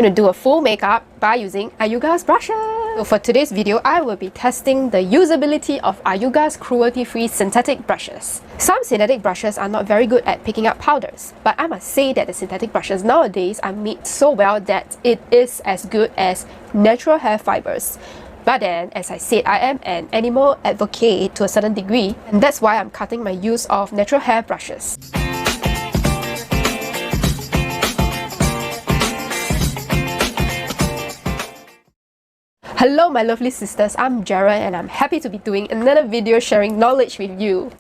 going to do a full makeup by using IUIGA's brushes. So for today's video, I will be testing the usability of IUIGA's cruelty-free synthetic brushes. Some synthetic brushes are not very good at picking up powders, but I must say that the synthetic brushes nowadays are made so well that it is as good as natural hair fibers. But then, as I said, I am an animal advocate to a certain degree, and that's why I'm cutting my use of natural hair brushes. Hello my lovely sisters, I'm Jara and I'm happy to be doing another video sharing knowledge with you.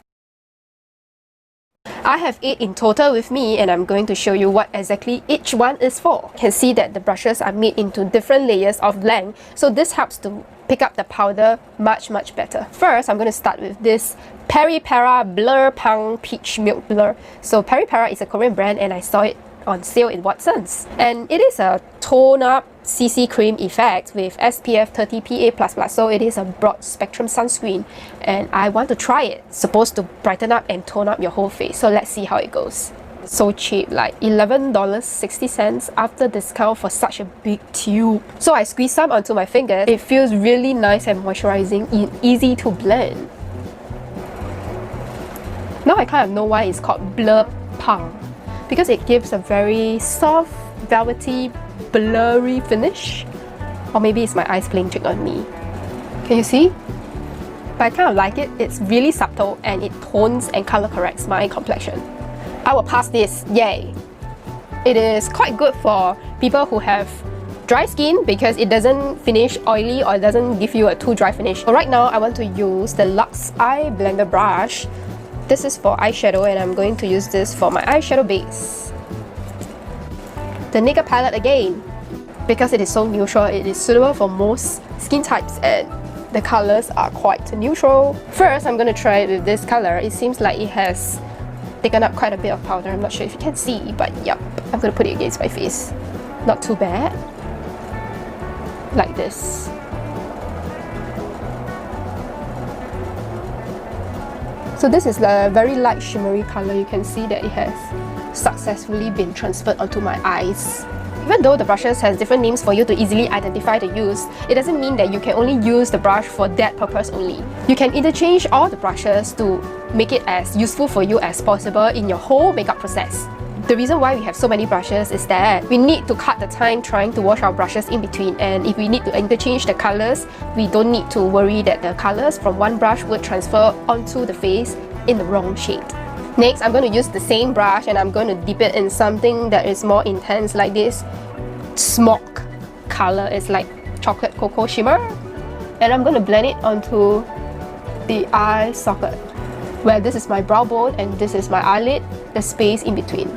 I have 8 in total with me and I'm going to show you what exactly each one is for. You can see that the brushes are made into different layers of length, so this helps to pick up the powder much better. First, I'm going to start with this Peri Para Blur Pang Peach Milk Blur. So Peri Para is a Korean brand and I saw it on sale in Watsons. And it is a tone-up CC cream effect with SPF 30 PA++, so it is a broad spectrum sunscreen and I want to try it. It's supposed to brighten up and tone up your whole face, so let's see how it goes. So cheap, like $11.60 after discount for such a big tube. So I squeeze some onto my fingers. It feels really nice and moisturizing and easy to blend. Now I kind of know why it's called Blur Pang, because it gives a very soft, velvety, blurry finish. Or maybe it's my eyes playing trick on me. Can you see? But I kind of like it. It's really subtle and it tones and color corrects my complexion. I will pass this, yay! It is quite good for people who have dry skin because it doesn't finish oily or it doesn't give you a too dry finish. So right now I want to use the Luxe Eye Blender brush. This is for eyeshadow and I'm going to use this for my eyeshadow base. The Naked palette again, because it is so neutral, it is suitable for most skin types and the colors are quite neutral. First, I'm going to try it with this color. It seems like it has taken up quite a bit of powder. I'm not sure if you can see, but yep, I'm going to put it against my face. Not too bad. Like this. So this is a very light shimmery color. You can see that it has successfully been transferred onto my eyes. Even though the brushes has different names for you to easily identify the use, it doesn't mean that you can only use the brush for that purpose only. You can interchange all the brushes to make it as useful for you as possible in your whole makeup process. The reason why we have so many brushes is that we need to cut the time trying to wash our brushes in between, and if we need to interchange the colors, we don't need to worry that the colors from one brush would transfer onto the face in the wrong shade. Next, I'm going to use the same brush and I'm going to dip it in something that is more intense like this smoke color. It's like chocolate cocoa shimmer. And I'm going to blend it onto the eye socket, where this is my brow bone and this is my eyelid, the space in between.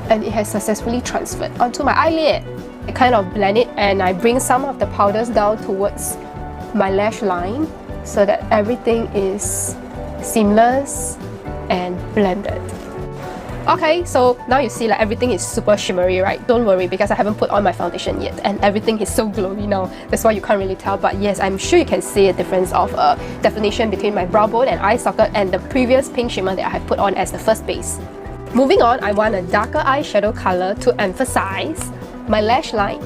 And it has successfully transferred onto my eyelid. I kind of blend it and I bring some of the powders down towards my lash line so that everything is seamless and blended. Okay, so now you see like everything is super shimmery, right? Don't worry because I haven't put on my foundation yet and everything is so glowy now. That's why you can't really tell, but yes, I'm sure you can see a difference of definition between my brow bone and eye socket and the previous pink shimmer that I have put on as the first base. Moving on, I want a darker eyeshadow color to emphasize my lash line.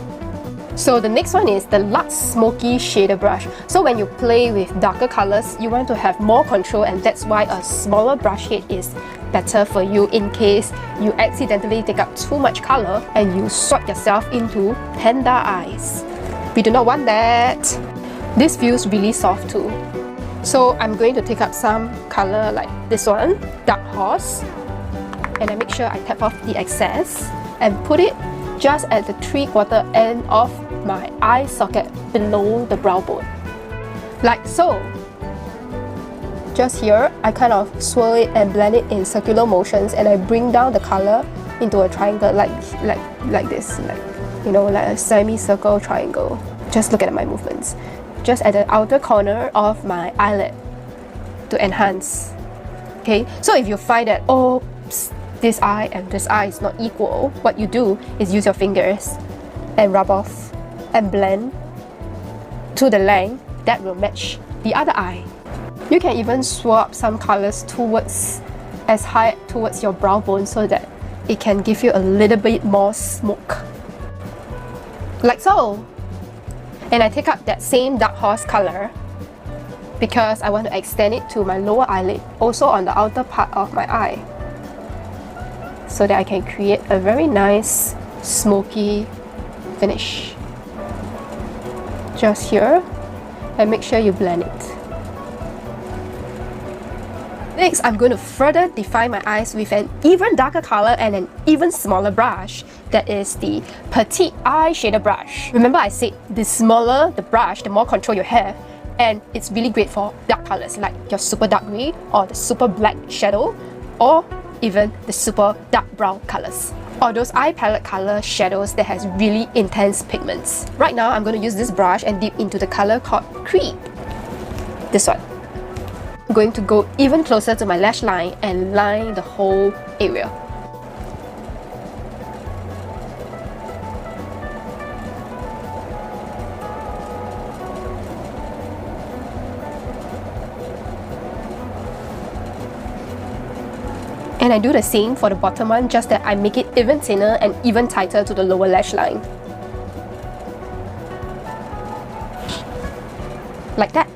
So the next one is the Luxe Smoky Shader Brush. So when you play with darker colors, you want to have more control, and that's why a smaller brush head is better for you in case you accidentally take up too much color and you swipe yourself into panda eyes. We do not want that. This feels really soft too. So I'm going to take up some color like this one, Dark Horse, and I make sure I tap off the excess and put it just at the 3/4 end of my eye socket below the brow bone. Like so. Just here, I kind of swirl it and blend it in circular motions and I bring down the color into a triangle like this, like, you know, like a semicircle triangle. Just look at my movements. Just at the outer corner of my eyelid to enhance. Okay, so if you find that, oh, this eye and this eye is not equal, what you do is use your fingers and rub off and blend to the length that will match the other eye. You can even swap some colors towards as high towards your brow bone so that it can give you a little bit more smoke. Like so. And I take up that same dark horse color because I want to extend it to my lower eyelid, also on the outer part of my eye, so that I can create a very nice smoky finish. Just here, and make sure you blend it. Next, I'm going to further define my eyes with an even darker color and an even smaller brush. That is the Petite Eyeshadow brush. Remember I said the smaller the brush, the more control you have. And it's really great for dark colors like your super dark grey or the super black shadow, or even the super dark brown colors, or those eye palette color shadows that has really intense pigments. Right now, I'm going to use this brush and dip into the color called Creep. This one. I'm going to go even closer to my lash line and line the whole area. And I do the same for the bottom one, just that I make it even thinner and even tighter to the lower lash line. Like that.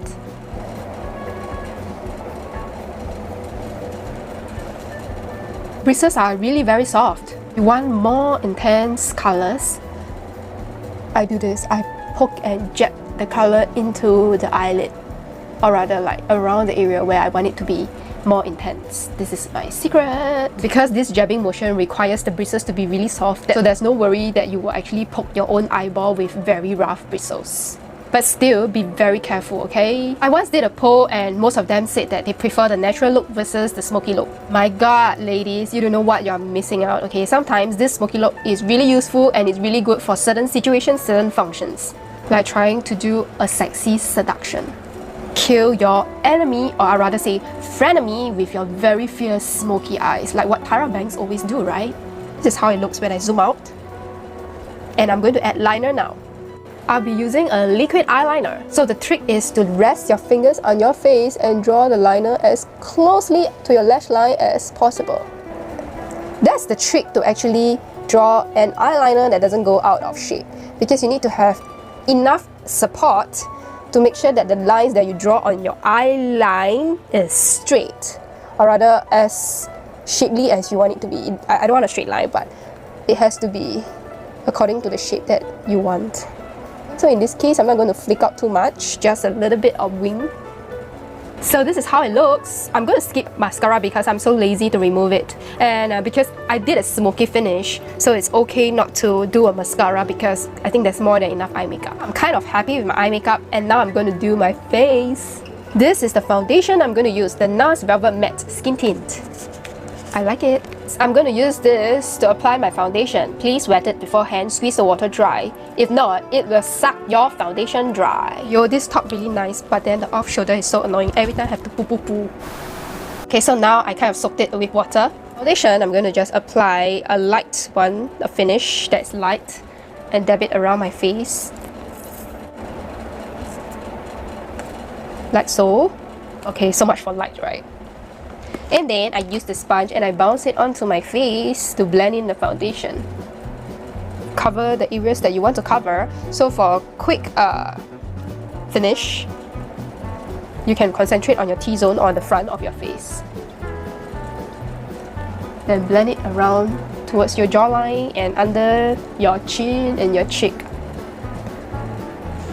Bristles are really very soft. You want more intense colors, I do this. I poke and jab the color into the eyelid, or rather like around the area where I want it to be more intense. This is my secret. Because this jabbing motion requires the bristles to be really soft, so there's no worry that you will actually poke your own eyeball with very rough bristles. But still, be very careful, okay? I once did a poll and most of them said that they prefer the natural look versus the smoky look. My god, ladies, you don't know what you're missing out, okay? Sometimes this smoky look is really useful and it's really good for certain situations, certain functions. Like trying to do a sexy seduction. Kill your enemy, or I'd rather say frenemy, with your very fierce smoky eyes, like what Tyra Banks always do, right? This is how it looks when I zoom out. And I'm going to add liner now. I'll be using a liquid eyeliner. So the trick is to rest your fingers on your face and draw the liner as closely to your lash line as possible. That's the trick to actually draw an eyeliner that doesn't go out of shape, because you need to have enough support to make sure that the lines that you draw on your eye line is straight, or rather as shapely as you want it to be. I don't want a straight line, but it has to be according to the shape that you want. So in this case, I'm not going to flick out too much, just a little bit of wing. So this is how it looks. I'm going to skip mascara because I'm so lazy to remove it. And because I did a smoky finish, so it's okay not to do a mascara because I think there's more than enough eye makeup. I'm kind of happy with my eye makeup, and now I'm going to do my face. This is the foundation I'm going to use, the NARS Velvet Matte Skin Tint. I like it. I'm going to use this to apply my foundation. Please wet it beforehand, squeeze the water dry. If not, it will suck your foundation dry. Yo, this top really nice, but then the off shoulder is so annoying. Every time I have to poo poo poo. Okay, so now I kind of soaked it with water. Foundation, I'm going to just apply a light one, a finish that's light, and dab it around my face. Like so. Okay, so much for light, right? And then I use the sponge and I bounce it onto my face to blend in the foundation. Cover the areas that you want to cover. So for a quick finish, you can concentrate on your T-zone or the front of your face. Then blend it around towards your jawline and under your chin and your cheek.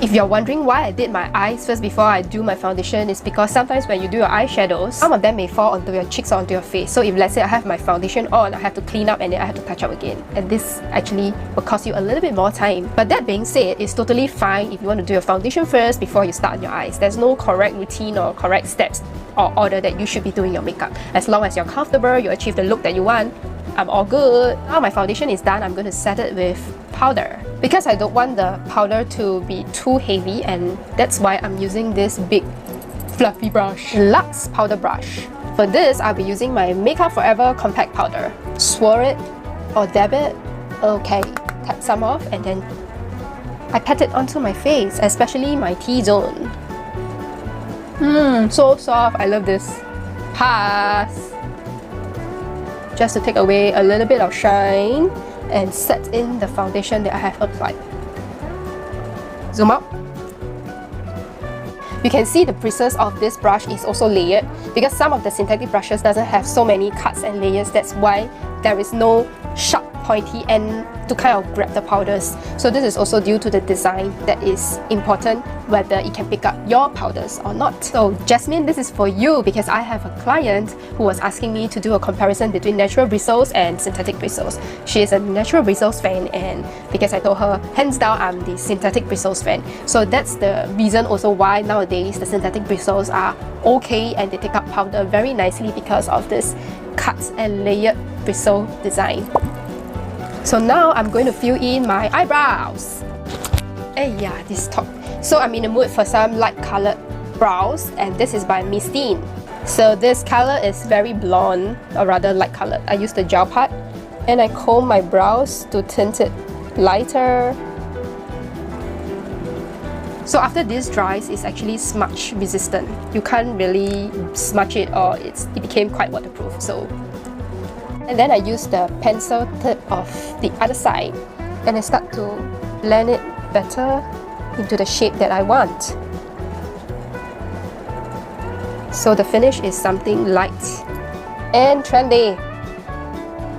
If you're wondering why I did my eyes first before I do my foundation, it's because sometimes when you do your eyeshadows, some of them may fall onto your cheeks or onto your face. So if let's say I have my foundation on, I have to clean up and then I have to touch up again. And this actually will cost you a little bit more time. But that being said, it's totally fine if you want to do your foundation first before you start on your eyes. There's no correct routine or correct steps or order that you should be doing your makeup. As long as you're comfortable, you achieve the look that you want, I'm all good. Now my foundation is done, I'm going to set it with powder. Because I don't want the powder to be too heavy, and that's why I'm using this big fluffy brush, Luxe powder brush. For this, I'll be using my Makeup Forever compact powder. Swirl it or dab it. Okay, tap some off and then I pat it onto my face, especially my T-zone. So soft, I love this. Pass. just to take away a little bit of shine and set in the foundation that I have applied. Zoom out. You can see the bristles of this brush is also layered because some of the synthetic brushes doesn't have so many cuts and layers. That's why there is no sharp pointy end to kind of grab the powders. So this is also due to the design that is important, whether it can pick up your powders or not. So Jasmine, this is for you because I have a client who was asking me to do a comparison between natural bristles and synthetic bristles. She is a natural bristles fan, and because I told her, hands down, I'm the synthetic bristles fan. So that's the reason also why nowadays the synthetic bristles are okay and they take up powder very nicely because of this cut and layered bristle design. So now I'm going to fill in my eyebrows. Hey, yeah, this top. So I'm in the mood for some light colored brows, and this is by Mistine. So this color is very blonde, or rather light colored. I use the gel part and I comb my brows to tint it lighter. So after this dries, it's actually smudge resistant. You can't really smudge it or it became quite waterproof. So, and then I use the pencil tip of the other side and I start to blend it better into the shape that I want. So the finish is something light and trendy.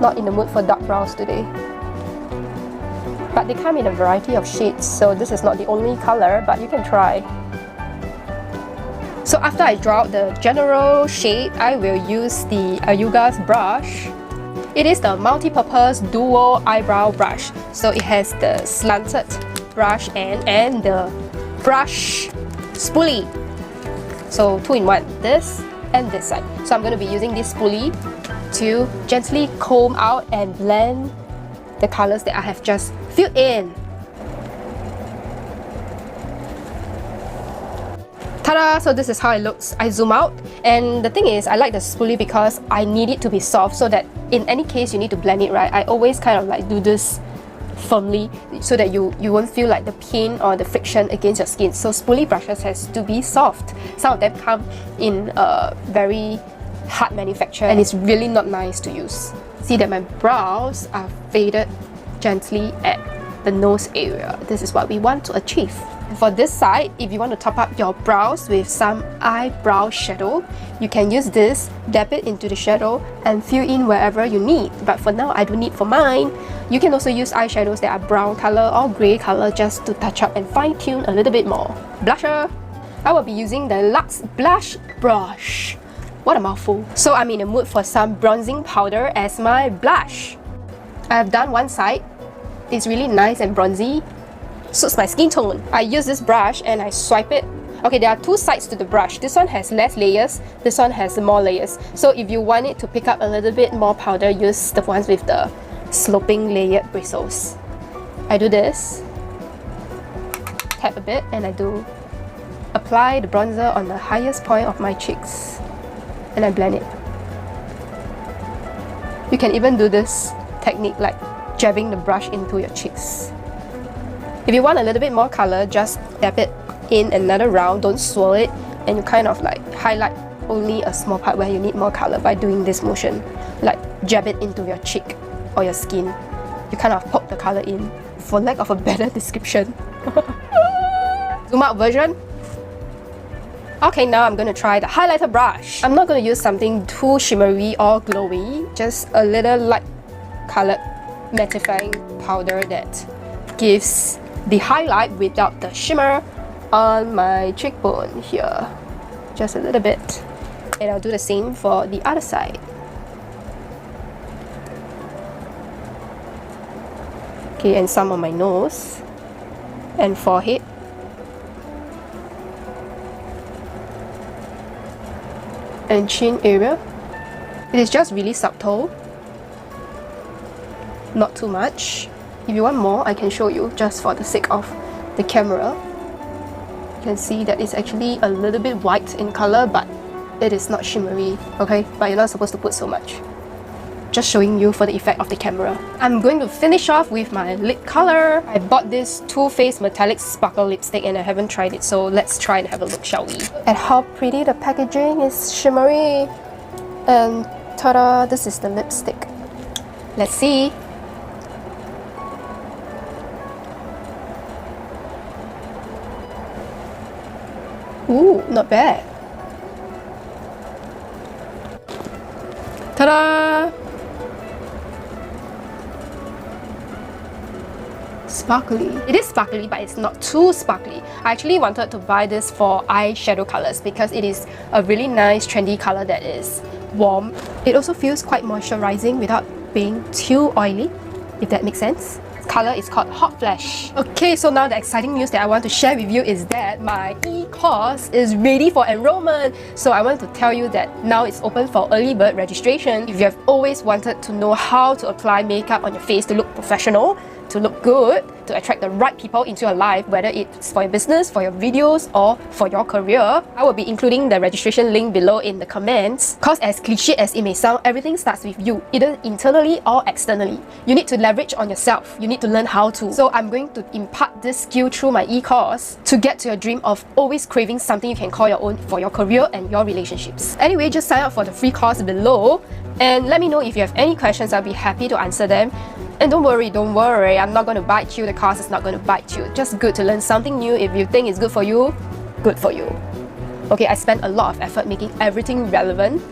Not in the mood for dark brows today. But they come in a variety of shades, so this is not the only color, but you can try. So after I draw out the general shape, I will use the IUIGA's brush. It is the multi-purpose dual eyebrow brush. So it has the slanted brush end and the brush spoolie. So 2-in-1, this and this side. So I'm going to be using this spoolie to gently comb out and blend the colors that I have just filled in. Ta-da! So this is how it looks. I zoom out, and the thing is, I like the spoolie because I need it to be soft so that in any case you need to blend it, right? I always kind of like do this firmly so that you won't feel like the pain or the friction against your skin. So spoolie brushes has to be soft. Some of them come in a very hard manufacture and it's really not nice to use. See that my brows are faded gently at the nose area. This is what we want to achieve. For this side, if you want to top up your brows with some eyebrow shadow, you can use this, dab it into the shadow and fill in wherever you need. But for now, I don't need for mine. You can also use eyeshadows that are brown color or grey color just to touch up and fine tune a little bit more. Blusher. I will be using the Luxe Blush Brush. What a mouthful. So I'm in the mood for some bronzing powder as my blush. I have done one side. It's really nice and bronzy. Suits my skin tone. I use this brush and I swipe it. Okay, there are two sides to the brush. This one has less layers, this one has more layers. So if you want it to pick up a little bit more powder, use the ones with the sloping layered bristles. I do this, tap a bit, and I do apply the bronzer on the highest point of my cheeks. And I blend it. You can even do this technique like jabbing the brush into your cheeks. If you want a little bit more color, just dab it in another round, don't swirl it, and you kind of like highlight only a small part where you need more color by doing this motion. Like jab it into your cheek or your skin. You kind of poke the color in, for lack of a better description. Zoom out version. Okay, now I'm going to try the highlighter brush. I'm not going to use something too shimmery or glowy, just a little light colored mattifying powder that gives the highlight without the shimmer on my cheekbone here. Just a little bit. And I'll do the same for the other side. Okay, and some on my nose and forehead. And chin area. It is just really subtle, not too much. If you want more, I can show you just for the sake of the camera. You can see that it's actually a little bit white in color, but it is not shimmery, okay? But you're not supposed to put so much. Just showing you for the effect of the camera. I'm going to finish off with my lip color. I bought this Too Faced Metallic Sparkle Lipstick and I haven't tried it, so let's try and have a look, shall we? At how pretty the packaging is shimmery. And ta-da, this is the lipstick. Let's see. Ooh, not bad. Ta-da! Sparkly. It is sparkly, but it's not too sparkly. I actually wanted to buy this for eyeshadow colors because it is a really nice trendy color that is warm. It also feels quite moisturizing without being too oily, if that makes sense. Color is called Hot Flash. Okay, so now the exciting news that I want to share with you is that my e-course is ready for enrollment. So I want to tell you that now it's open for early bird registration. If you have always wanted to know how to apply makeup on your face to look professional, to look good, to attract the right people into your life, whether it's for your business, for your videos, or for your career, I will be including the registration link below in the comments. Cause as cliche as it may sound, everything starts with you, either internally or externally. You need to leverage on yourself. You need to learn how to. So I'm going to impart this skill through my e-course to get to your dream of always craving something you can call your own for your career and your relationships. Anyway, just sign up for the free course below and let me know if you have any questions. I'll be happy to answer them. And don't worry, I'm not going to bite you. The course is not going to bite you. Just good to learn something new. If you think it's good for you, good for you. Okay, I spent a lot of effort making everything relevant,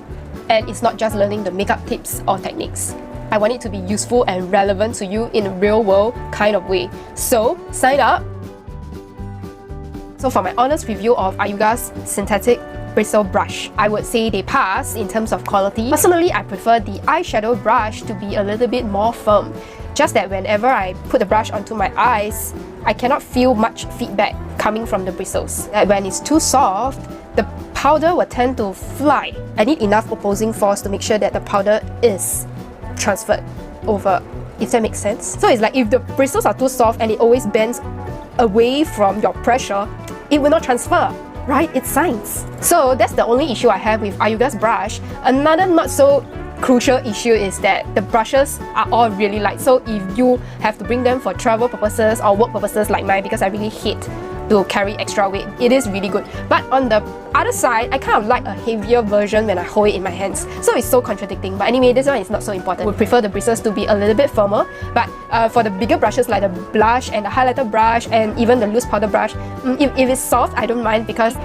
and it's not just learning the makeup tips or techniques. I want it to be useful and relevant to you in a real world kind of way. So sign up. So for my honest review of IUIGA's synthetic bristle brush, I would say they pass in terms of quality. Personally, I prefer the eyeshadow brush to be a little bit more firm. Just that whenever I put the brush onto my eyes, I cannot feel much feedback coming from the bristles. When it's too soft, the powder will tend to fly. I need enough opposing force to make sure that the powder is transferred over, if that makes sense. So it's like if the bristles are too soft and it always bends away from your pressure, it will not transfer. Right? It's science. So that's the only issue I have with IUIGA's brush. Another not so crucial issue is that the brushes are all really light. So if you have to bring them for travel purposes or work purposes like mine, because I really hate to carry extra weight, it is really good. But on the other side, I kind of like a heavier version when I hold it in my hands. So it's so contradicting. But anyway, this one is not so important. I would prefer the bristles to be a little bit firmer. But for the bigger brushes like the blush and the highlighter brush and even the loose powder brush, if it's soft, I don't mind because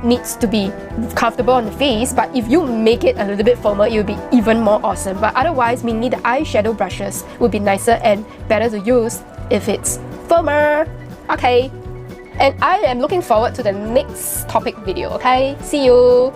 needs to be comfortable on the face. But if you make it a little bit firmer, it will be even more awesome. But otherwise, mainly the eyeshadow brushes would be nicer and better to use if it's firmer. Okay. And I am looking forward to the next topic video, okay? See you!